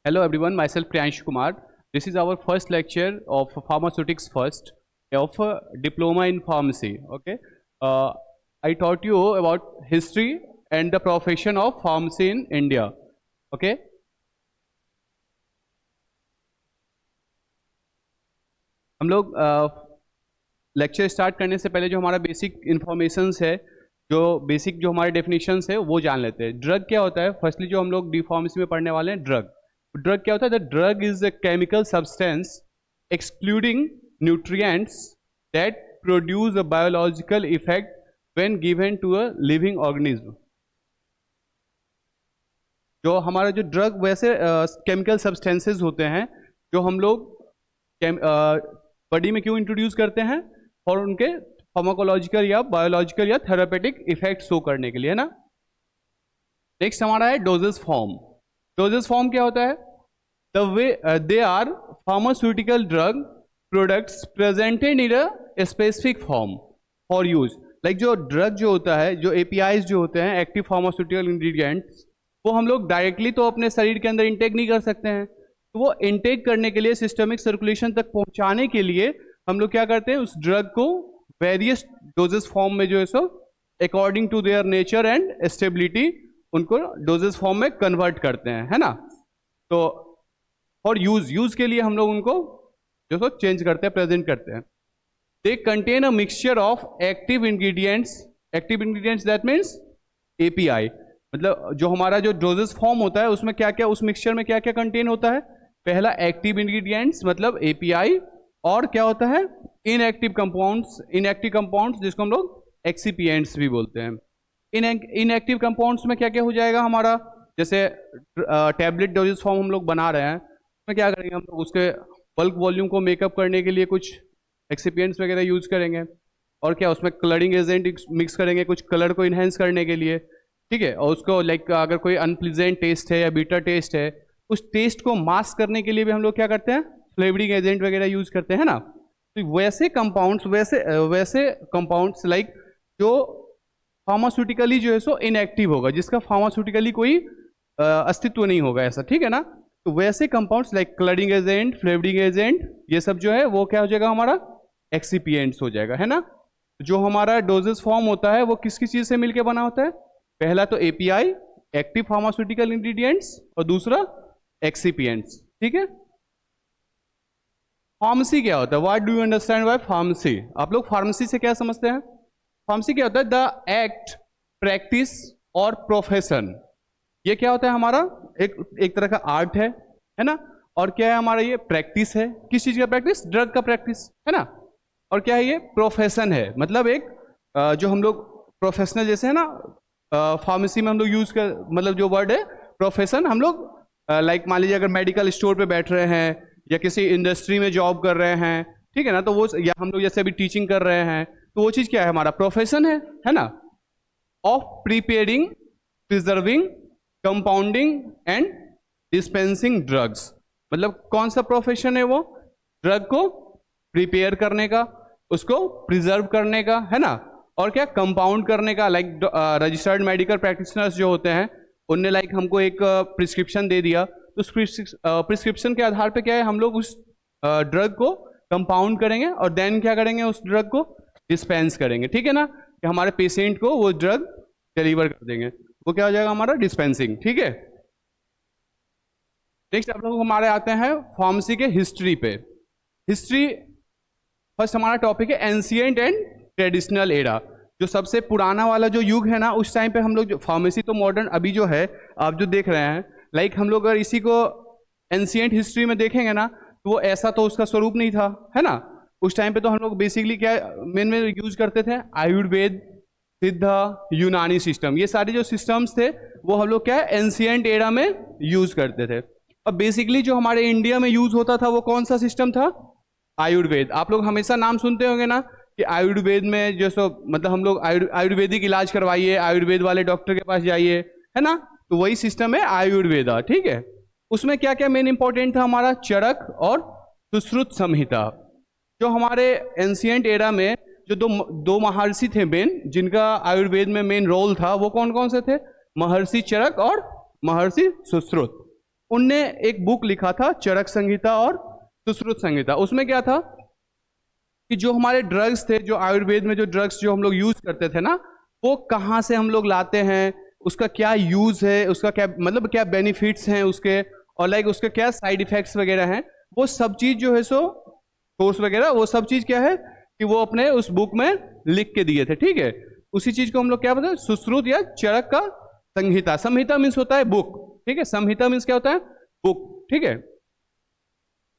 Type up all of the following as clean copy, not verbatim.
Hello everyone, myself Priyanshu Kumar. This is our first lecture of Pharmaceutics First of Diploma in Pharmacy. Okay, I taught you about history and the profession of pharmacy in India. Okay, हम लोग lecture start करने से पहले जो हमारा basic informations है, जो हमारे डेफिनेशंस है वो जान लेते हैं. ड्रग क्या होता है? फर्स्टली जो हम लोग डी फार्मेसी में पढ़ने वाले हैं, ड्रग क्या होता है? The drug is a chemical substance excluding nutrients that produce a biological effect when given to a living organism. जो हमारा जो ड्रग वैसे केमिकल सब्सटेंसेस होते हैं जो हम लोग बॉडी में क्यों इंट्रोड्यूस करते हैं? और उनके फार्माकोलॉजिकल या बायोलॉजिकल या थेरापेटिक इफेक्ट शो करने के लिए, है ना. नेक्स्ट हमारा है डोजेस फॉर्म. डोजेस फॉर्म क्या होता है? The way they are pharmaceutical drug products presented in a specific form for use. Like जो ड्रग जो होता है, जो एपीआईज जो होते हैं, एक्टिव फार्मास्यूटिकल इंग्रेडिएंट्स, वो हम लोग डायरेक्टली तो अपने शरीर के अंदर इंटेक नहीं कर सकते हैं. तो वो इंटेक करने के लिए, सिस्टमिक सर्कुलेशन तक पहुंचाने के लिए हम लोग क्या करते हैं? उस ड्रग को वेरियस डोजेस फॉर्म में जो है so according to their nature and stability उनको डोजेस फॉर्म में कन्वर्ट करते हैं, है ना. तो फॉर यूज के लिए हम लोग उनको जो सो चेंज करते हैं, प्रेजेंट करते हैं. They contain a mixture of active ingredients that means API. मतलब जो हमारा जो डोजेस फॉर्म होता है उसमें क्या क्या, उस मिक्सचर में क्या क्या कंटेन होता है? पहला एक्टिव इंग्रेडिएंट्स मतलब एपीआई, और क्या होता है? इनएक्टिव कंपाउंड्स जिसको हम लोग एक्सीपिएंट्स भी बोलते हैं. इनएक्टिव कंपाउंड्स में क्या क्या हो जाएगा हमारा? जैसे टैबलेट डोजेस फॉर्म हम लोग बना रहे हैं, उसमें क्या करेंगे हम लोग? उसके बल्क वॉल्यूम को मेकअप करने के लिए कुछ एक्सीपिएंट्स वगैरह यूज करेंगे, और क्या उसमें कलरिंग एजेंट मिक्स करेंगे कुछ कलर को इन्हेंस करने के लिए, ठीक है. और उसको लाइक अगर कोई अनप्लीजेंट टेस्ट है या बीटर टेस्ट है, उस टेस्ट को मास्क करने के लिए भी हम लोग क्या करते हैं? फ्लेवरिंग एजेंट वगैरह यूज करते हैं ना. तो वैसे कंपाउंड्स लाइक जो फार्मास्यूटिकली जो है सो इनएक्टिव होगा, जिसका फार्मास्यूटिकली कोई अस्तित्व नहीं होगा, ऐसा, ठीक है ना. तो वैसे compounds like colouring agent, flavouring agent, ये सब जो है वो क्या हो जाएगा? हमारा एक्सीपिएंट्स हो जाएगा, है ना. जो हमारा डोजेस फॉर्म होता है वो किस किस चीज से मिलकर बना होता है? पहला तो एपीआई, एक्टिव फार्मास्यूटिकल इंग्रेडिएंट्स, और दूसरा एक्सीपिएंट्स, ठीक है. फार्मेसी क्या होता है? What do you understand by pharmacy? आप लोग फार्मेसी से क्या समझते हैं? फार्मेसी क्या होता है? द एक्ट, प्रैक्टिस और प्रोफेशन. ये क्या होता है हमारा? एक तरह का आर्ट है ना. और क्या है हमारा? ये प्रैक्टिस है. किस चीज का प्रैक्टिस? ड्रग का प्रैक्टिस, है ना. और क्या है? ये प्रोफेशन है. मतलब एक जो हम लोग प्रोफेशनल जैसे है ना, फार्मेसी में हम लोग यूज कर, मतलब जो वर्ड है प्रोफेशन, हम लोग लाइक मान लीजिए अगर मेडिकल स्टोर पे बैठ रहे हैं या किसी इंडस्ट्री में जॉब कर रहे हैं, ठीक है ना, तो वो, या हम लोग जैसे अभी टीचिंग कर रहे हैं, तो वो चीज क्या है? हमारा प्रोफेशन है ना. Of preparing, preserving, compounding and dispensing drugs. मतलब कौन सा प्रोफेशन है वो? ड्रग को प्रिपेयर करने का, उसको प्रिजर्व करने का, है ना, और क्या? कंपाउंड करने का. लाइक रजिस्टर्ड मेडिकल प्रैक्टिशनर्स जो होते हैं, उनने लाइक हमको एक प्रिस्क्रिप्शन दे दिया, तो उस प्रिस्क्रिप्शन के आधार पे क्या है? हम लोग उस ड्रग को कंपाउंड करेंगे और देन क्या करेंगे? उस ड्रग को डिस्पेंस करेंगे, ठीक है ना, कि हमारे पेशेंट को वो ड्रग डिलीवर कर देंगे. वो क्या हो जाएगा? हमारा डिस्पेंसिंग, ठीक है. नेक्स्ट आप लोग हमारे आते हैं फार्मेसी के हिस्ट्री पे. हिस्ट्री फर्स्ट हमारा टॉपिक है एंशिएंट एंड ट्रेडिशनल एरा. जो सबसे पुराना वाला जो युग है ना, उस टाइम पे हम लोग जो फार्मेसी, तो मॉडर्न अभी जो है आप जो देख रहे हैं, लाइक हम लोग अगर इसी को एंशिएंट हिस्ट्री में देखेंगे ना, तो वो ऐसा तो उसका स्वरूप नहीं था, है ना. उस टाइम पे तो हम लोग बेसिकली क्या मेन यूज करते थे? आयुर्वेद, सिद्धा, यूनानी सिस्टम. ये सारे जो सिस्टम्स थे वो हम लोग क्या एंशिएंट एरा में यूज करते थे. अब बेसिकली जो हमारे इंडिया में यूज होता था वो कौन सा सिस्टम था? आयुर्वेद. आप लोग हमेशा नाम सुनते होंगे ना कि आयुर्वेद में जो सो, मतलब हम लोग आयुर्वेदिक इलाज करवाइए, आयुर्वेद वाले डॉक्टर के पास जाइए, है ना. तो वही सिस्टम है आयुर्वेदा, ठीक है. उसमें क्या क्या मेन इंपॉर्टेंट था हमारा? चरक और सुश्रुत संहिता. जो हमारे एंशिएंट एरा में जो दो महर्षि थे मेन, जिनका आयुर्वेद में मेन रोल था, वो कौन कौन से थे? महर्षि चरक और महर्षि सुश्रुत. उनने एक बुक लिखा था चरक संहिता और सुश्रुत संहिता। उसमें क्या था कि जो हमारे ड्रग्स थे, जो आयुर्वेद में जो ड्रग्स जो हम लोग यूज करते थे ना, वो कहाँ से हम लोग लाते हैं, उसका क्या यूज है, उसका क्या मतलब क्या बेनिफिट्स हैं उसके, और लाइक उसके क्या साइड इफेक्ट्स वगैरह हैं, वो सब चीज जो है सो सोर्स वगैरह वो सब चीज क्या है कि वो अपने उस बुक में लिख के दिए थे। ठीक है, उसी चीज को हम लोग क्या बोलते हैं, सुश्रुत या चरक का संहिता। संहिता मीन्स होता है बुक। ठीक है, संहिता मीन्स क्या होता है, बुक। ठीक है,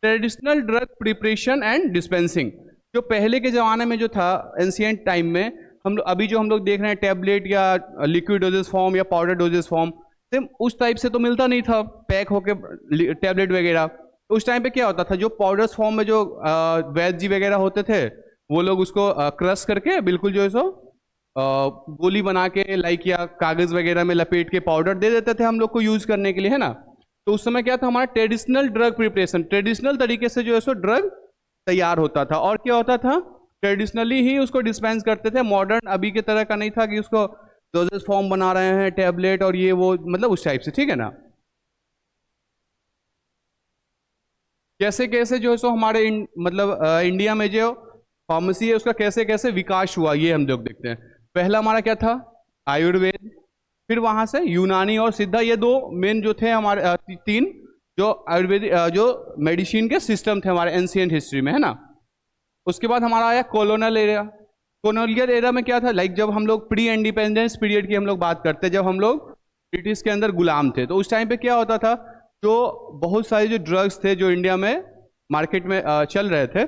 traditional drug preparation and dispensing, जो पहले के जमाने में जो था एंशिएंट टाइम में, हम लोग अभी जो हम लोग देख रहे हैं टैबलेट या लिक्विड डोजेस फॉर्म या पाउडर डोजेस फॉर्म, सेम उस टाइप से तो मिलता नहीं था पैक होके टैबलेट वगैरह। उस टाइम पे क्या होता था, जो पाउडर्स फॉर्म में जो वैद्य जी वगैरह होते थे, वो लोग उसको क्रश करके बिल्कुल जो है सो गोली बना के लाइक या कागज वगैरह में लपेट के पाउडर दे देते थे हम लोग को यूज करने के लिए, है ना। तो उस समय क्या था, हमारा ट्रेडिशनल ड्रग प्रिपरेशन, ट्रेडिशनल तरीके से जो है सो ड्रग तैयार होता था। और क्या होता था, ट्रेडिशनली ही उसको डिस्पेंस करते थे, मॉडर्न अभी के तरह का नहीं था कि उसको डोजेस फॉर्म बना रहे हैं टैबलेट और ये वो, मतलब उस टाइप से। ठीक है ना, कैसे कैसे जो है सो हमारे इंडिया में जो फार्मेसी है उसका कैसे कैसे विकास हुआ, ये हम लोग देखते हैं। पहला हमारा क्या था, आयुर्वेद, फिर वहां से यूनानी और सिद्धा, ये दो मेन जो थे हमारे तीन जो आयुर्वेदिक जो मेडिसिन के सिस्टम थे हमारे एंशिएंट हिस्ट्री में, है ना। उसके बाद हमारा आया कॉलोनियल एरिया। कॉलोनियल एरिया में क्या था, लाइक जब हम लोग प्री इंडिपेंडेंस पीरियड की हम लोग बात करते हैं, जब हम लोग ब्रिटिश के अंदर गुलाम थे, तो उस टाइम पे क्या होता था, जो बहुत सारे जो ड्रग्स थे जो इंडिया में मार्केट में चल रहे थे,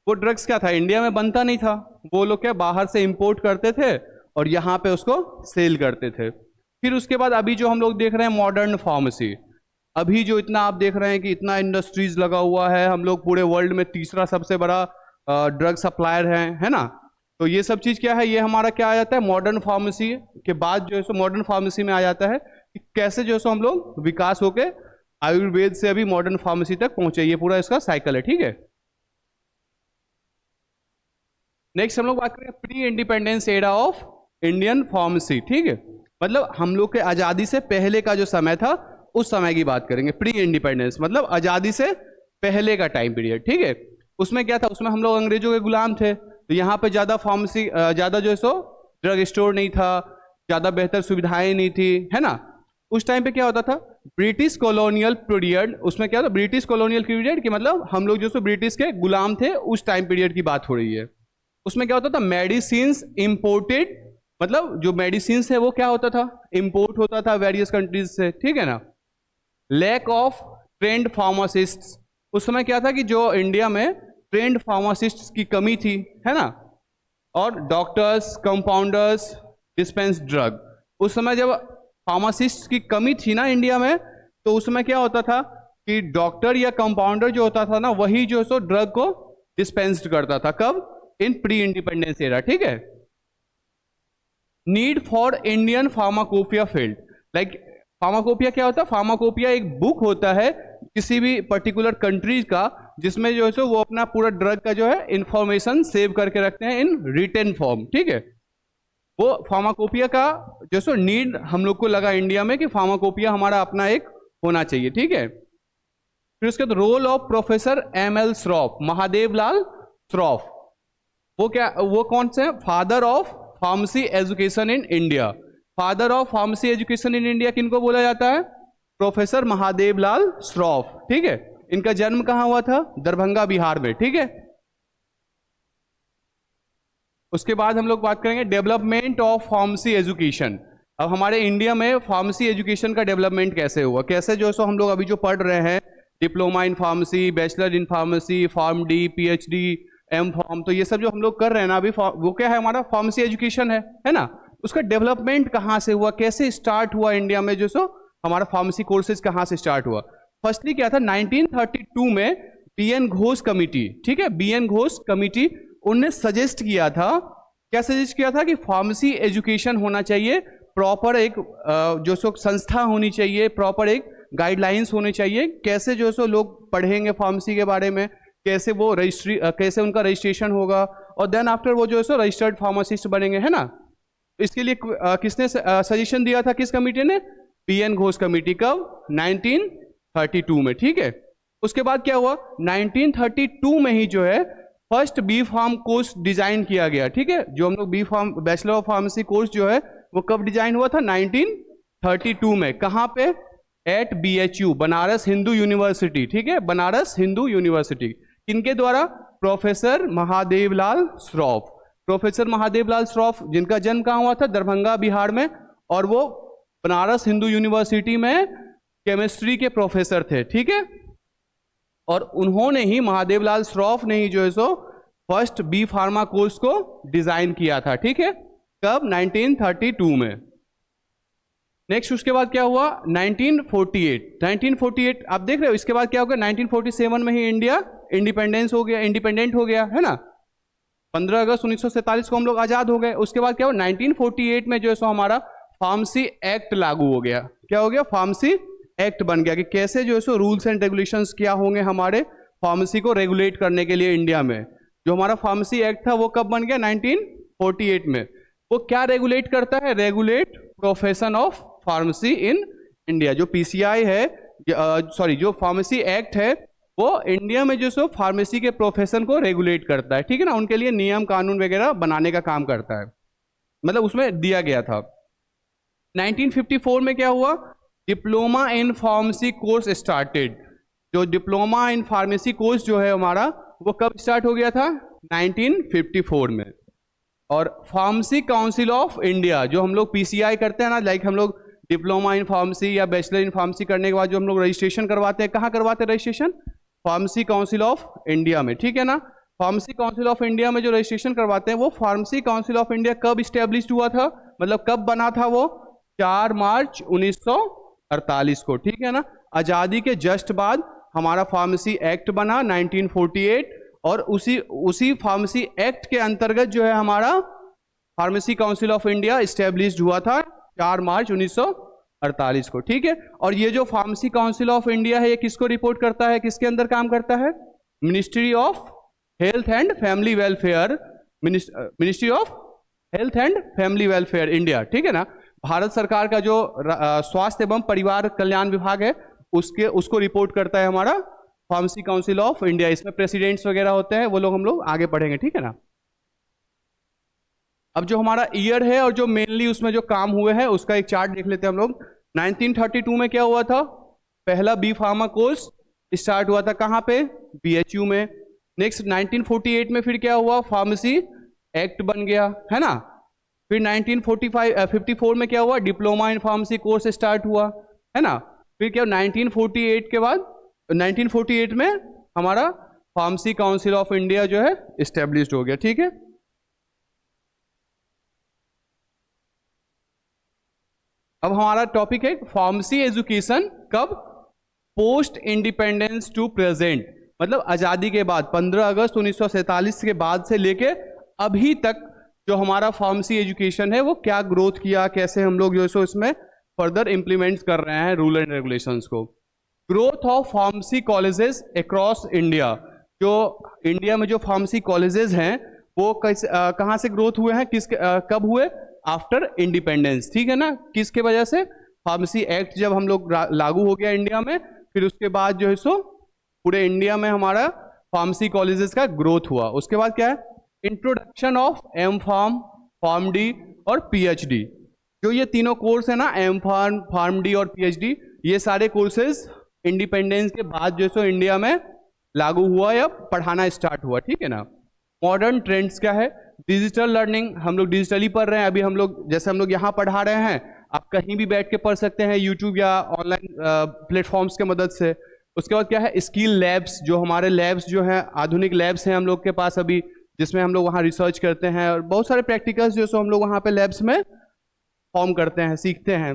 वो ड्रग्स क्या था, इंडिया में बनता नहीं था, वो लोग क्या बाहर से इंपोर्ट करते थे और यहाँ पे उसको सेल करते थे। फिर उसके बाद अभी जो हम लोग देख रहे हैं मॉडर्न फार्मेसी, अभी जो इतना आप देख रहे हैं कि इतना इंडस्ट्रीज लगा हुआ है, हम लोग पूरे वर्ल्ड में तीसरा सबसे बड़ा ड्रग सप्लायर है ना। तो ये सब चीज़ क्या है, ये हमारा क्या आ जाता है, मॉडर्न फार्मेसी के बाद जो है सो मॉडर्न फार्मेसी में आ जाता है कि कैसे जो है सो हम लोग विकास होके आयुर्वेद से अभी मॉडर्न फार्मेसी तक पहुंचे, ये पूरा इसका साइकिल है। ठीक है, नेक्स्ट हम लोग बात करेंगे pre independence era of Indian pharmacy. ठीक है, मतलब हम लोग के आज़ादी से पहले का जो समय था उस समय की बात करेंगे। प्री इंडिपेंडेंस मतलब आज़ादी से पहले का टाइम पीरियड। ठीक है, उसमें क्या था, उसमें हम लोग अंग्रेजों के गुलाम थे, तो यहाँ पे ज़्यादा फार्मेसी ज़्यादा जो है सो ड्रग स्टोर नहीं था, ज़्यादा बेहतर सुविधाएं नहीं थी, है ना। उस टाइम पे क्या होता था, ब्रिटिश कॉलोनियल पीरियड, उसमें क्या होता, ब्रिटिश कॉलोनियल पीरियड कि मतलब हम लोग जो सो ब्रिटिश के गुलाम थे, उस टाइम पीरियड की बात हो रही है। उसमें क्या होता था, मेडिसिन्स इंपोर्टेड, मतलब जो मेडिसिन्स है वो क्या होता था, इंपोर्ट होता था वेरियस कंट्रीज से। ठीक है ना। लैक ऑफ ट्रेंड फार्मासिस्ट, उस समय क्या था कि जो इंडिया में ट्रेंड फार्मासिस्ट की कमी थी, है ना, और डॉक्टर्स, कंपाउंडर्स, डिस्पेंस ड्रग। उस समय जब फार्मासिस्ट की कमी थी ना इंडिया में, तो उस समय क्या होता था कि डॉक्टर या कंपाउंडर जो होता था ना, वही जो सो ड्रग को डिस्पेंस्ड करता था। कब, इन प्री इंडिपेंडेंस एरा। ठीक है, need for Indian pharmacopoeia field, like pharmacopoeia क्या होता है, फार्माकोपिया एक बुक होता है किसी भी पर्टिकुलर कंट्रीज का, जिसमें जो है सो वो अपना पूरा ड्रग का जो है इंफॉर्मेशन सेव करके रखते हैं इन रिटन फॉर्म। ठीक है, वो फार्माकोपिया का जो सो नीड हम लोग को लगा इंडिया में कि फार्माकोपिया हमारा अपना एक होना चाहिए। ठीक है, फिर उसके बाद role of professor ML Shroff, Mahadev Lal Shroff, वो क्या, वो कौन से हैं, father of pharmacy education in India. Father of pharmacy education in India किनको बोला जाता है, प्रोफेसर महादेव लाल श्रॉफ। ठीक है, इनका जन्म कहाँ हुआ था, दरभंगा बिहार में। ठीक है, उसके बाद हम लोग बात करेंगे डेवलपमेंट ऑफ फार्मेसी एजुकेशन। अब हमारे इंडिया में फार्मेसी एजुकेशन का डेवलपमेंट कैसे हुआ, कैसे जो सो हम लोग अभी जो पढ़ रहे हैं diploma in pharmacy, bachelor in pharmacy, pharm D, PhD, M.Pharm, तो ये सब जो हम लोग कर रहे हैं ना अभी, वो क्या है, हमारा फार्मेसी एजुकेशन है ना। उसका डेवलपमेंट कहाँ से हुआ, कैसे स्टार्ट हुआ इंडिया में जो सो हमारा फार्मेसी कोर्सेज कहाँ से स्टार्ट हुआ। फर्स्टली क्या था, 1932 में BN घोष कमिटी, ठीक है, BN घोष कमिटी, उनने सजेस्ट किया था, क्या सजेस्ट किया था कि फार्मेसी एजुकेशन होना चाहिए, प्रॉपर एक जो सो संस्था होनी चाहिए, प्रॉपर एक गाइडलाइंस होनी चाहिए, कैसे जो सो लोग पढ़ेंगे फार्मेसी के बारे में, कैसे वो कैसे उनका रजिस्ट्रेशन होगा, और देन आफ्टर वो जो है सो रजिस्टर्ड फार्मासिस्ट बनेंगे, है ना। इसके लिए किसने सजेशन दिया था, किस कमेटी ने, BN घोष कमेटी। कब, 1932 में, ठीक है। उसके बाद क्या हुआ, 1932 में ही जो है first B pharm course design किया गया, ठीक है। जो हम लोग B pharm bachelor of pharmacy course जो है वो कब डिजाइन हुआ था, 1932 में। कहाँ पे, at BHU, Banaras Hindu university, ठीक है, बनारस हिंदू यूनिवर्सिटी। किनके द्वारा, प्रोफेसर महादेवलाल श्रॉफ। प्रोफेसर महादेवलाल श्रॉफ जिनका जन्म कहाँ हुआ था, दरभंगा बिहार में, और वो बनारस हिंदू यूनिवर्सिटी में केमिस्ट्री के प्रोफेसर थे, ठीक है। और उन्होंने ही, महादेवलाल श्रॉफ ने ही जो है सो फर्स्ट बी फार्मा कोर्स को डिजाइन किया था, ठीक है। कब, 1932 में। नेक्स्ट उसके बाद क्या हुआ, 1948 आप देख रहे हो। इसके बाद क्या हो गया, 1947 में ही इंडिया इंडिपेंडेंट हो गया, है ना। 15 अगस्त 1947 को हम लोग आजाद हो गए। उसके बाद क्या हुआ, 1948 में जो है सो हमारा फार्मेसी एक्ट लागू हो गया। क्या हो गया, फार्मेसी एक्ट बन गया कि कैसे जो है सो रूल्स एंड रेगुलेशंस क्या होंगे हमारे फार्मेसी को रेगुलेट करने के लिए इंडिया में। जो हमारा फार्मेसी एक्ट था वो कब बन गया, 1948 में। वो क्या रेगुलेट करता है, regulate profession of pharmacy in India. जो PCI है, जो फार्मेसी एक्ट है, वो इंडिया में जो सो फार्मेसी के प्रोफेशन को रेगुलेट करता है, ठीक है ना। उनके लिए नियम कानून वगैरह बनाने का काम करता है, मतलब उसमें दिया गया था। 1954 में क्या हुआ, diploma in pharmacy course started. जो डिप्लोमा इन फार्मेसी कोर्स जो है हमारा, वो कब स्टार्ट हो गया था, 1954 में। और फार्मेसी काउंसिल ऑफ इंडिया, जो हम लोग PCI करते हैं ना, लाइक हम लोग डिप्लोमा इन फार्मेसी या बैचलर इन फार्मेसी करने के बाद जो हम लोग रजिस्ट्रेशन करवाते हैं, कहाँ करवाते हैं registration, pharmacy council of India में, ठीक है ना। फार्मेसी काउंसिल ऑफ इंडिया में जो रजिस्ट्रेशन करवाते हैं, वो फार्मेसी काउंसिल ऑफ इंडिया कब स्टैब्लिश हुआ था, मतलब कब बना था वो, 4 मार्च 1948 को, ठीक है ना। आज़ादी के जस्ट बाद हमारा फार्मेसी एक्ट बना 1948, और उसी फार्मेसी एक्ट के अंतर्गत जो है हमारा pharmacy council of India established हुआ था 4 मार्च 1948 को, ठीक है। और ये जो फार्मेसी काउंसिल ऑफ इंडिया है, ये किसको रिपोर्ट करता है, किसके अंदर काम करता है, ministry of health and family welfare, ministry of health and family welfare India, ठीक है ना। भारत सरकार का जो स्वास्थ्य एवं परिवार कल्याण विभाग है, उसको रिपोर्ट करता है हमारा फार्मेसी काउंसिल ऑफ इंडिया। इसमें प्रेसिडेंट्स वगैरह होते हैं, वो लोग हम लोग आगे पढ़ेंगे, ठीक है ना। अब जो हमारा ईयर है और जो मेनली उसमें जो काम हुए हैं उसका एक चार्ट देख लेते हैं हम लोग। 1932 में क्या हुआ था, पहला बी फार्मा कोर्स स्टार्ट हुआ था, कहाँ पे, BHU में। नेक्स्ट 1948 में फिर क्या हुआ, फार्मेसी एक्ट बन गया, है ना। फिर 1954 में क्या हुआ, diploma in pharmacy course start हुआ, है ना। फिर क्या 1948 के बाद 1948 में हमारा फार्मेसी काउंसिल ऑफ इंडिया जो है इस्टेब्लिश्ड हो गया, ठीक है। अब हमारा टॉपिक है फार्मेसी एजुकेशन कब, पोस्ट इंडिपेंडेंस टू प्रेजेंट, मतलब आजादी के बाद 15 अगस्त 1947 के बाद से लेके अभी तक जो हमारा फार्मेसी एजुकेशन है वो क्या ग्रोथ किया, कैसे हम लोग जो है सो इसमें फर्दर इंप्लीमेंट कर रहे हैं रूल एंड रेगुलेशंस को। Growth of pharmacy colleges across India, जो इंडिया में जो फार्मेसी कॉलेजेस हैं वो कहाँ से ग्रोथ हुए हैं, कब हुए, आफ्टर इंडिपेंडेंस, ठीक है ना। किसके वजह से, फार्मेसी एक्ट जब हम लोग लागू हो गया इंडिया में, फिर उसके बाद जो है सो पूरे इंडिया में हमारा फार्मेसी कॉलेजेस का ग्रोथ हुआ। उसके बाद क्या है, इंट्रोडक्शन ऑफ M.Pharm, PharmD और PhD। जो ये तीनों कोर्स है ना, M.Pharm, PharmD और PhD, ये सारे कोर्सेज इंडिपेंडेंस के बाद जो है सो इंडिया में लागू हुआ या पढ़ाना स्टार्ट हुआ, ठीक है ना। मॉडर्न ट्रेंड्स क्या है, डिजिटल लर्निंग, हम लोग डिजिटली पढ़ रहे हैं। अभी हम लोग जैसे हम लोग यहाँ पढ़ा रहे हैं, आप कहीं भी बैठ के पढ़ सकते हैं, यूट्यूब या ऑनलाइन प्लेटफॉर्म्स के मदद से। उसके बाद क्या है, स्किल लैब्स, जो हमारे लैब्स जो हैं, आधुनिक लैब्स हैं हम लोग के पास अभी, जिसमें हम लोग वहाँ रिसर्च करते हैं और बहुत सारे प्रैक्टिकल्स जो सो हम लोग वहाँ पे लैब्स में फॉर्म करते हैं, सीखते हैं।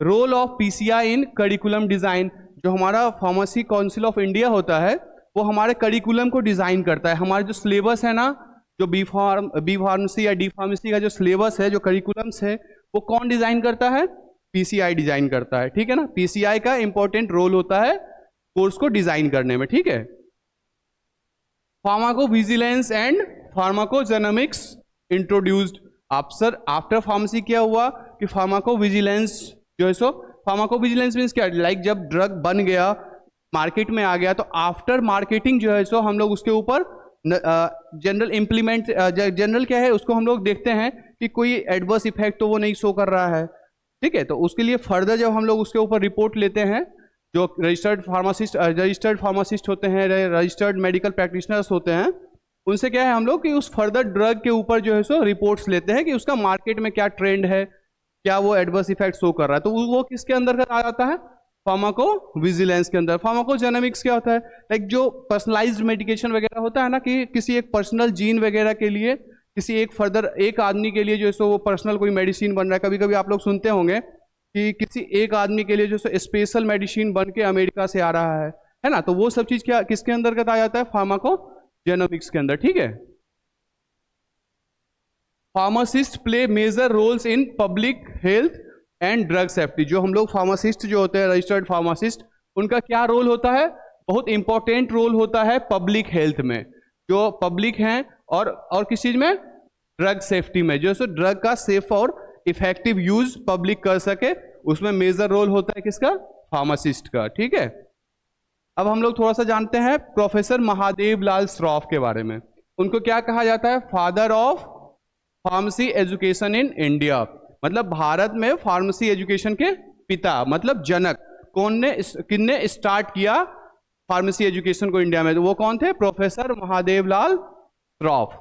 Role of PCI in curriculum design, जो हमारा फार्मेसी काउंसिल ऑफ इंडिया होता है वो हमारे करिकुलम को डिज़ाइन करता है। हमारे जो सिलेबस है ना, जो बी फार्मेसी या डी फार्मेसी का जो सिलेबस है, जो करिकुलम्स है, वो कौन डिज़ाइन करता है, PCI डिज़ाइन करता है, ठीक है ना। PCI का इंपॉर्टेंट रोल होता है कोर्स को डिज़ाइन करने में, ठीक है। Pharmacovigilance and pharmacogenomics introduced after pharmacy. क्या हुआ कि फार्माकोविजिलेंस जो है सो, फार्माकोविजिलेंस मीन्स क्या, लाइक जब ड्रग बन गया मार्केट में आ गया तो आफ्टर मार्केटिंग जो है सो हम लोग उसके ऊपर जनरल क्या है उसको हम लोग देखते हैं कि कोई एडवर्स इफेक्ट तो वो नहीं शो कर रहा है, ठीक है। तो उसके लिए फर्दर जब हम लोग उसके ऊपर रिपोर्ट लेते हैं, जो रजिस्टर्ड फार्मासिस्ट होते हैं, रजिस्टर्ड मेडिकल प्रैक्टिशनर्स होते हैं, उनसे क्या है हम लोग कि उस फर्दर ड्रग के ऊपर जो है सो रिपोर्ट्स लेते हैं कि उसका मार्केट में क्या ट्रेंड है, क्या वो एडवर्स इफेक्ट शो कर रहा है। तो वो किसके अंदर आ जाता है? फार्माको विजिलेंस के अंदर। फार्माकोजेनोमिक्स क्या होता है? लाइक जो पर्सनलाइज्ड मेडिकेशन वगैरह होता है ना, कि किसी एक पर्सनल जीन वगैरह के लिए, किसी एक फर्दर एक आदमी के लिए जो है सो वो पर्सनल कोई मेडिसिन बन रहा है। कभी कभी आप लोग सुनते होंगे कि किसी एक आदमी के लिए जो सो स्पेशल मेडिसिन बन के अमेरिका से आ रहा है ना। तो वो सब चीज क्या किसके अंदर आ जाता है? फार्माकोजेनोमिक्स के अंदर, ठीक है। Pharmacist play major roles in public health and drug safety. जो हम लोग फार्मासिस्ट जो होते हैं, रजिस्टर्ड फार्मासिस्ट, उनका क्या रोल होता है? बहुत इंपॉर्टेंट रोल होता है पब्लिक हेल्थ में, जो पब्लिक हैं, और किस चीज में? ड्रग सेफ्टी में, जो सो ड्रग का सेफ और इफेक्टिव यूज पब्लिक कर सके, उसमें मेजर रोल होता है किसका? फार्मासिस्ट का, ठीक है। अब हम लोग थोड़ा सा जानते हैं प्रोफेसर महादेव लाल श्रॉफ के बारे में। उनको क्या कहा जाता है? Father of pharmacy education in India. मतलब भारत में फार्मेसी एजुकेशन के पिता, मतलब जनक। किसने स्टार्ट किया फार्मेसी एजुकेशन को इंडिया में? तो वो कौन थे? Professor Mahadev Lal Shroff.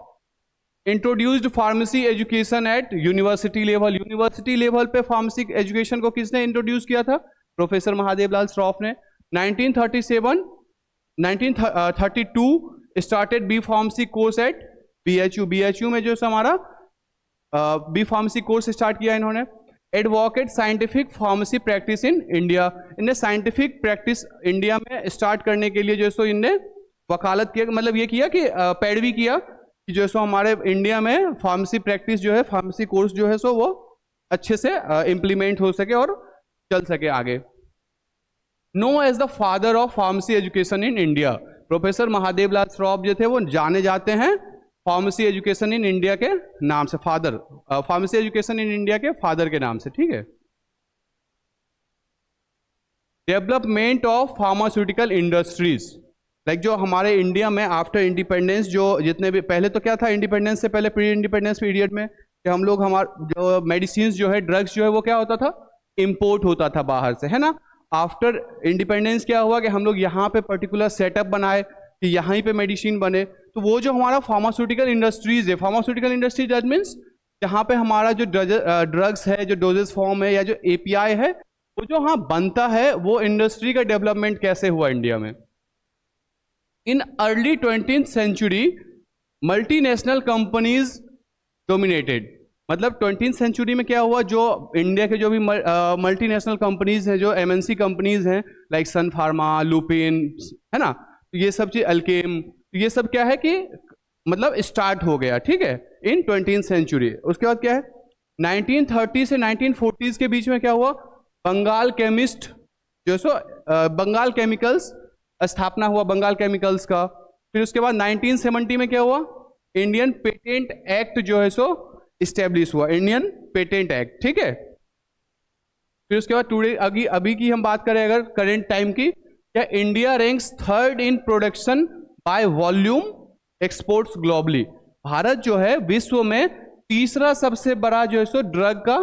Introduced pharmacy education at university level. University level पे फार्मेसी एजुकेशन को किसने इंट्रोड्यूस किया था? प्रोफेसर महादेव लाल श्रॉफ ने। 1932 started B pharmacy course at BHU। BHU में जो हमारा बी फार्मेसी कोर्स स्टार्ट किया इन्होंने। Advocate scientific pharmacy practice in India. इन्हें साइंटिफिक प्रैक्टिस इंडिया में स्टार्ट करने के लिए जो सो इनने वकालत किया, मतलब ये किया कि पैरवी किया कि जो सो हमारे इंडिया में फार्मेसी प्रैक्टिस जो है, फार्मेसी कोर्स जो है सो वो अच्छे से इम्प्लीमेंट हो सके और चल सके आगे। Know as the father of pharmacy education in India. Professor Mahadev Lal Shroff जो थे वो जाने जाते हैं फार्मेसी एजुकेशन इन इंडिया के नाम से, father, pharmacy education in India के फादर के नाम से, ठीक है। Development of pharmaceutical industries. Like जो हमारे इंडिया में आफ्टर इंडिपेंडेंस, जो जितने भी पहले तो क्या था, इंडिपेंडेंस से पहले प्री इंडिपेंडेंस पीरियड में कि हम लोग जो मेडिसिन जो है, ड्रग्स जो है, वो क्या होता था? इंपोर्ट होता था बाहर से, है ना। आफ्टर इंडिपेंडेंस क्या हुआ कि हम लोग यहाँ पे पर्टिकुलर सेटअप बनाए कि यहाँ पे मेडिसिन बने। तो वो जो हमारा फार्मास्यूटिकल इंडस्ट्रीज है, फार्मास्यूटिकल इंडस्ट्रीज दैट मीन्स जहाँ पे हमारा जो ड्रग्स है, जो डोजेस फॉर्म है या जो API है, वो जो हाँ बनता है, वो इंडस्ट्री का डेवलपमेंट कैसे हुआ इंडिया में। In early 20th century multinational companies dominated. मतलब 20th सेंचुरी में क्या हुआ, जो इंडिया के जो भी मल्टीनेशनल कंपनीज हैं, जो MNC कंपनीज हैं, लाइक सन फार्मा, लुपिन, है ना, तो ये सब चीज, अल्केम, ये सब क्या है कि मतलब स्टार्ट हो गया, ठीक है, इन 20th सेंचुरी। उसके बाद क्या है, 1930 से 1940s के बीच में क्या हुआ, बंगाल केमिस्ट जो सो बंगाल केमिकल्स स्थापना हुआ, बंगाल केमिकल्स का। फिर उसके बाद 1970 में क्या हुआ, इंडियन पेटेंट एक्ट जो है सो इस्टेब्लिश हुआ, इंडियन पेटेंट एक्ट, ठीक है। फिर उसके बाद टुडे अभी की हम बात करें अगर करेंट टाइम की, क्या India ranks 3rd in production by volume exports globally. Bharat जो है विश्व में तीसरा सबसे बड़ा जो है सो ड्रग का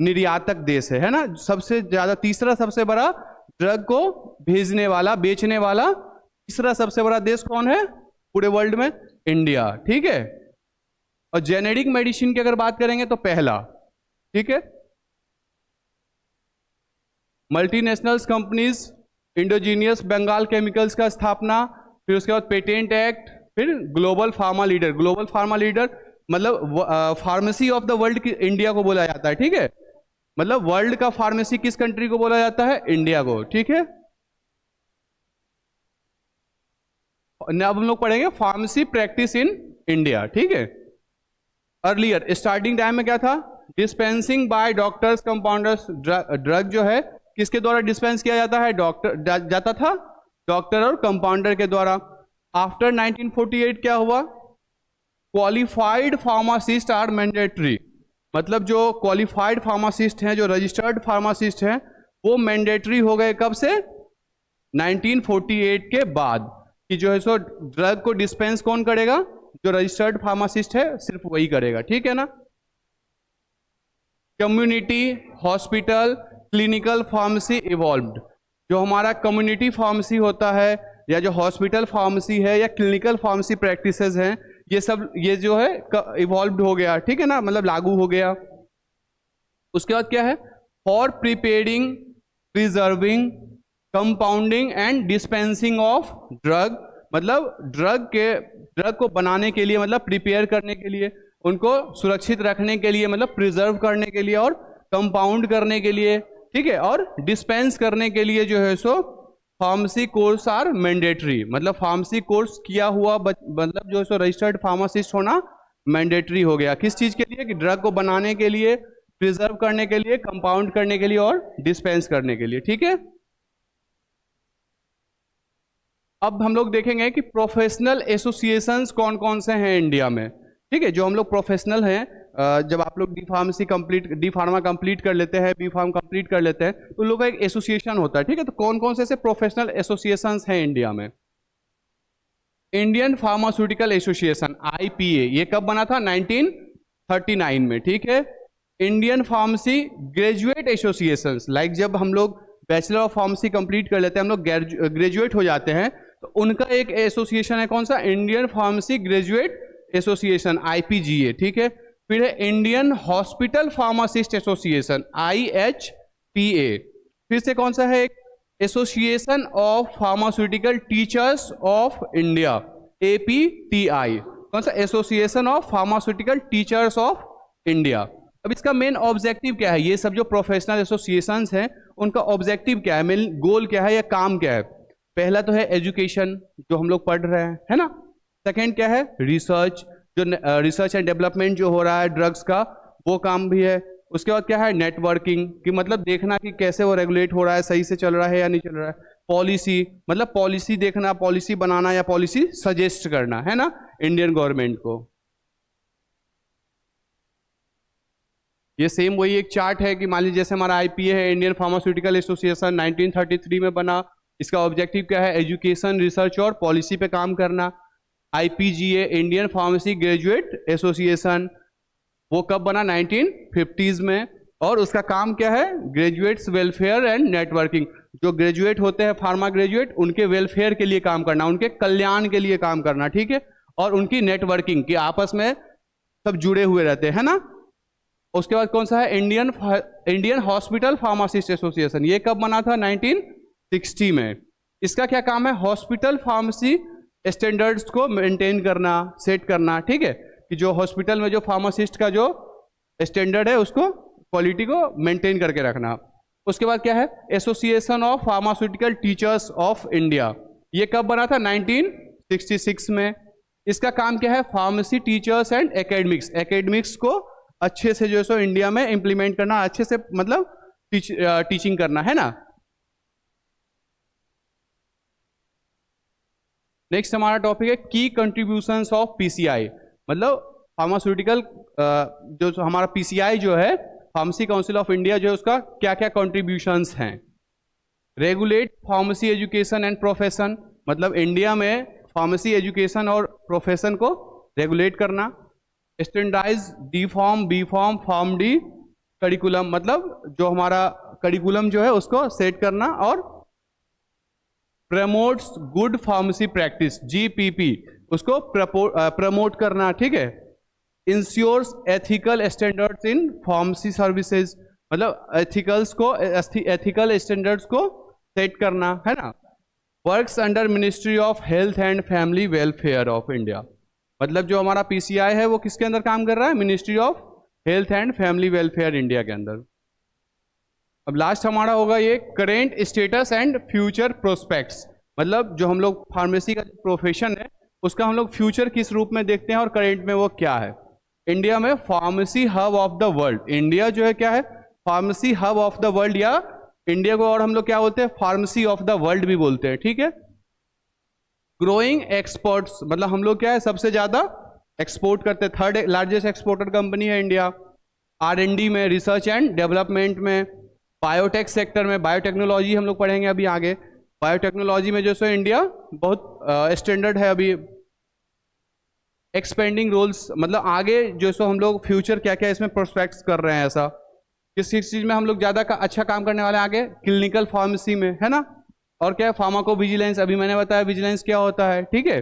निर्यातक देश है ना। सबसे ज्यादा, तीसरा सबसे बड़ा ड्रग को भेजने वाला, बेचने वाला तीसरा सबसे बड़ा देश कौन है पूरे वर्ल्ड में? इंडिया, ठीक है। और जेनेरिक मेडिसिन की अगर बात करेंगे तो पहला, ठीक है। Multinationals companies, indigenous Bengal chemicals का स्थापना, फिर उसके बाद पेटेंट एक्ट, फिर global pharma leader. Global pharma leader मतलब pharmacy of the world India को बोला जाता है, ठीक है। मतलब वर्ल्ड का फार्मेसी किस कंट्री को बोला जाता है? इंडिया को, ठीक है। अब हम लोग पढ़ेंगे फार्मेसी प्रैक्टिस इन इंडिया, ठीक है। अर्लियर स्टार्टिंग टाइम में क्या था, dispensing bye doctors compounders. Drug जो है किसके द्वारा डिस्पेंस किया जाता है? डॉक्टर जाता था, डॉक्टर और कंपाउंडर के द्वारा। आफ्टर 1948 क्या हुआ, क्वालिफाइड फार्मासिस्ट आर मैंडेटरी। मतलब जो क्वालिफाइड फार्मासिस्ट हैं, जो रजिस्टर्ड फार्मासिस्ट हैं, वो मैंडेटरी हो गए। कब से? 1948 के बाद कि जो है सो ड्रग को डिस्पेंस कौन करेगा, जो रजिस्टर्ड फार्मासिस्ट है सिर्फ वही करेगा, ठीक है ना। Community, hospital, clinical pharmacy evolved. जो हमारा कम्युनिटी फार्मेसी होता है या जो हॉस्पिटल फार्मेसी है या क्लिनिकल फार्मेसी प्रैक्टिसेस हैं, ये सब ये जो है इवॉल्व्ड हो गया, ठीक है ना, मतलब लागू हो गया। उसके बाद क्या है, for preparing, preserving, compounding and dispensing of drug, मतलब ड्रग को बनाने के लिए, मतलब प्रिपेयर करने के लिए, उनको सुरक्षित रखने के लिए, मतलब प्रिजर्व करने के लिए, और कंपाउंड करने के लिए, ठीक है, और डिस्पेंस करने के लिए जो है सो फार्मेसी कोर्स आर मैंडेटरी। मतलब फार्मेसी कोर्स किया हुआ मतलब जो है सो रजिस्टर्ड फार्मासिस्ट होना मैंडेटरी हो गया। किस चीज के लिए, कि ड्रग को बनाने के लिए, प्रिजर्व करने के लिए, कंपाउंड करने के लिए और डिस्पेंस करने के लिए, ठीक है। अब हम लोग देखेंगे कि प्रोफेशनल एसोसिएशंस कौन कौन से हैं इंडिया में, ठीक है। जो हम लोग प्रोफेशनल हैं, जब आप लोग डी फार्मा कंप्लीट कर लेते हैं, बी फार्म कंप्लीट कर लेते हैं, तो लोगों का एक एसोसिएशन होता है, ठीक है। तो कौन कौन से ऐसे प्रोफेशनल एसोसिएशंस हैं इंडिया में। इंडियन फार्मास्यूटिकल एसोसिएशन IPA, ये कब बना था, 1939 में, ठीक है। Indian pharmacy graduate associations, like जब हम लोग बैचलर ऑफ फार्मेसी कंप्लीट कर लेते हैं, हम लोग ग्रेजुएट हो जाते हैं, तो उनका एक एसोसिएशन है, कौन सा, Indian pharmacy graduate association IPGA, ठीक है। फिर है Indian hospital pharmacist association IHPA। फिर से कौन सा है, association of pharmaceutical teachers of India APTI। कौन सा, association of pharmaceutical teachers of India. अब इसका मेन ऑब्जेक्टिव क्या है, ये सब जो प्रोफेशनल एसोसिएशंस हैं उनका ऑब्जेक्टिव क्या है, मेन गोल क्या है या काम क्या है। पहला तो है एजुकेशन, जो हम लोग पढ़ रहे हैं, है ना। सेकेंड क्या है, रिसर्च, जो रिसर्च एंड डेवलपमेंट जो हो रहा है ड्रग्स का, वो काम भी है। उसके बाद क्या है, नेटवर्किंग, कि मतलब देखना कि कैसे वो रेगुलेट हो रहा है, सही से चल रहा है या नहीं चल रहा है। पॉलिसी, मतलब पॉलिसी देखना, पॉलिसी बनाना या पॉलिसी सजेस्ट करना, है ना, इंडियन गवर्नमेंट को। ये सेम वही एक चार्ट है कि मान लीजिए जैसे हमारा IPA है, इंडियन फार्मास्यूटिकल एसोसिएशन 1933 में बना। इसका ऑब्जेक्टिव क्या है, एजुकेशन, रिसर्च और पॉलिसी पे काम करना। IPGA, Indian pharmacy graduate association, वो कब बना, 1950s में, और उसका काम क्या है, ग्रेजुएट्स वेलफेयर एंड नेटवर्किंग। जो ग्रेजुएट होते हैं, फार्मा ग्रेजुएट, उनके वेलफेयर के लिए काम करना, उनके कल्याण के लिए काम करना, ठीक है, और उनकी नेटवर्किंग, कि आपस में सब जुड़े हुए रहते हैं ना। उसके बाद कौन सा है, इंडियन हॉस्पिटल फार्मासिस्ट एसोसिएशन, ये कब बना था, 1960 में। इसका क्या काम है, हॉस्पिटल फार्मेसी स्टैंडर्ड्स को मेंटेन करना, सेट करना, ठीक है, कि जो हॉस्पिटल में जो फार्मासिस्ट का जो स्टैंडर्ड है उसको, क्वालिटी को मेंटेन करके रखना। उसके बाद क्या है, association of pharmaceutical teachers of India, ये कब बना था, 1966 में। इसका काम क्या है, फार्मेसी टीचर्स एंड एकेडमिक्स को अच्छे से जो सो इंडिया में इंप्लीमेंट करना, अच्छे से मतलब टीचिंग करना, है ना। नेक्स्ट हमारा टॉपिक है की कंट्रीब्यूशंस ऑफ PCI, मतलब फार्मास्यूटिकल जो हमारा PCI जो है, फार्मेसी काउंसिल ऑफ इंडिया, जो है उसका क्या क्या कंट्रीब्यूशंस हैं। Regulate pharmacy education and profession, मतलब इंडिया में फार्मेसी एजुकेशन और प्रोफेशन को रेगुलेट करना। Standardize D Pharm, B Pharm, Pharm D curriculum, मतलब जो हमारा करिकुलम जो है उसको सेट करना। और promotes good pharmacy practice GPP, उसको प्रमोट करना, ठीक है। Ensures ethical standards in pharmacy services, मतलब एथिकल स्टैंडर्ड्स को सेट करना, है ना। Works under ministry of health and family welfare of India, मतलब जो हमारा PCI है वो किसके अंदर काम कर रहा है, ministry of health and family welfare India के अंदर। अब लास्ट हमारा होगा ये current status and future prospects, मतलब जो हम लोग फार्मेसी का प्रोफेशन है उसका हम लोग फ्यूचर किस रूप में देखते हैं और करेंट में वो क्या है। इंडिया में pharmacy hub of the world, India जो है क्या है, pharmacy hub of the world, या इंडिया को और हम लोग क्या बोलते हैं, फार्मेसी ऑफ द वर्ल्ड भी बोलते हैं, ठीक है। ग्रोइंग एक्सपोर्ट्स, मतलब हम लोग क्या है, सबसे ज्यादा एक्सपोर्ट करते हैं, थर्ड लार्जेस्ट एक्सपोर्टर कंपनी है इंडिया। R&D में, रिसर्च एंड डेवलपमेंट में, बायोटेक सेक्टर में, बायोटेक्नोलॉजी हम लोग पढ़ेंगे अभी आगे, बायोटेक्नोलॉजी में जो सो इंडिया बहुत स्टैंडर्ड है अभी। एक्सपेंडिंग रोल्स मतलब आगे जो सो हम लोग फ्यूचर क्या क्या इसमें प्रोस्पेक्ट्स कर रहे हैं, ऐसा किस किस चीज़ में हम लोग ज़्यादा अच्छा काम करने वाले हैं आगे, क्लिनिकल फार्मेसी में, है ना। और क्या है, फार्माको विजिलेंस, अभी मैंने बताया विजिलेंस क्या होता है, ठीक है।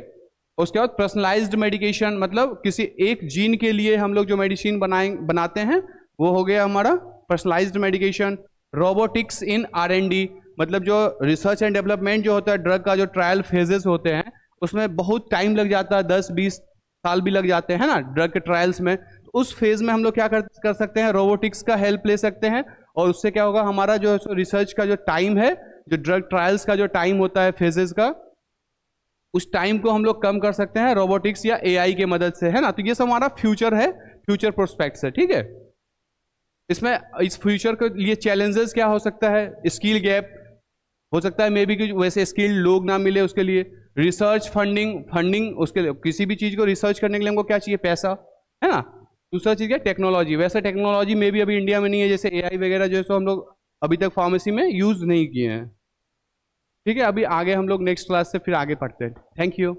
उसके बाद पर्सनलाइज्ड मेडिकेशन, मतलब किसी एक जीन के लिए हम लोग जो मेडिसिन बनाते हैं वो हो गया हमारा पर्सनलाइज्ड मेडिकेशन। रोबोटिक्स इन R&D, मतलब जो रिसर्च एंड डेवलपमेंट जो होता है ड्रग का, जो ट्रायल फेजेस होते हैं उसमें बहुत टाइम लग जाता है, 10-20 साल भी लग जाते हैं ना ड्रग के ट्रायल्स में। उस फेज में हम लोग क्या कर सकते हैं, रोबोटिक्स का हेल्प ले सकते हैं, और उससे क्या होगा, हमारा जो रिसर्च का जो टाइम है, जो ड्रग ट्रायल्स का जो टाइम होता है फेजेस का, उस टाइम को हम लोग कम कर सकते हैं रोबोटिक्स या AI के मदद से, है ना। तो ये सब हमारा फ्यूचर है, फ्यूचर प्रोस्पेक्ट्स है, ठीक है। इसमें इस फ्यूचर के लिए चैलेंजेस क्या हो सकता है, स्किल गैप हो सकता है, मे बी कि वैसे स्किल्ड लोग ना मिले, उसके लिए रिसर्च फंडिंग उसके लिए, किसी भी चीज़ को रिसर्च करने के लिए हमको क्या चाहिए, पैसा, है ना। दूसरा चीज़ क्या, टेक्नोलॉजी, वैसे टेक्नोलॉजी में भी अभी इंडिया में नहीं है, जैसे AI वगैरह जो है सो हम लोग अभी तक फार्मेसी में यूज़ नहीं किए हैं, ठीक है। अभी आगे हम लोग नेक्स्ट क्लास से फिर आगे पढ़ते हैं। Thank you.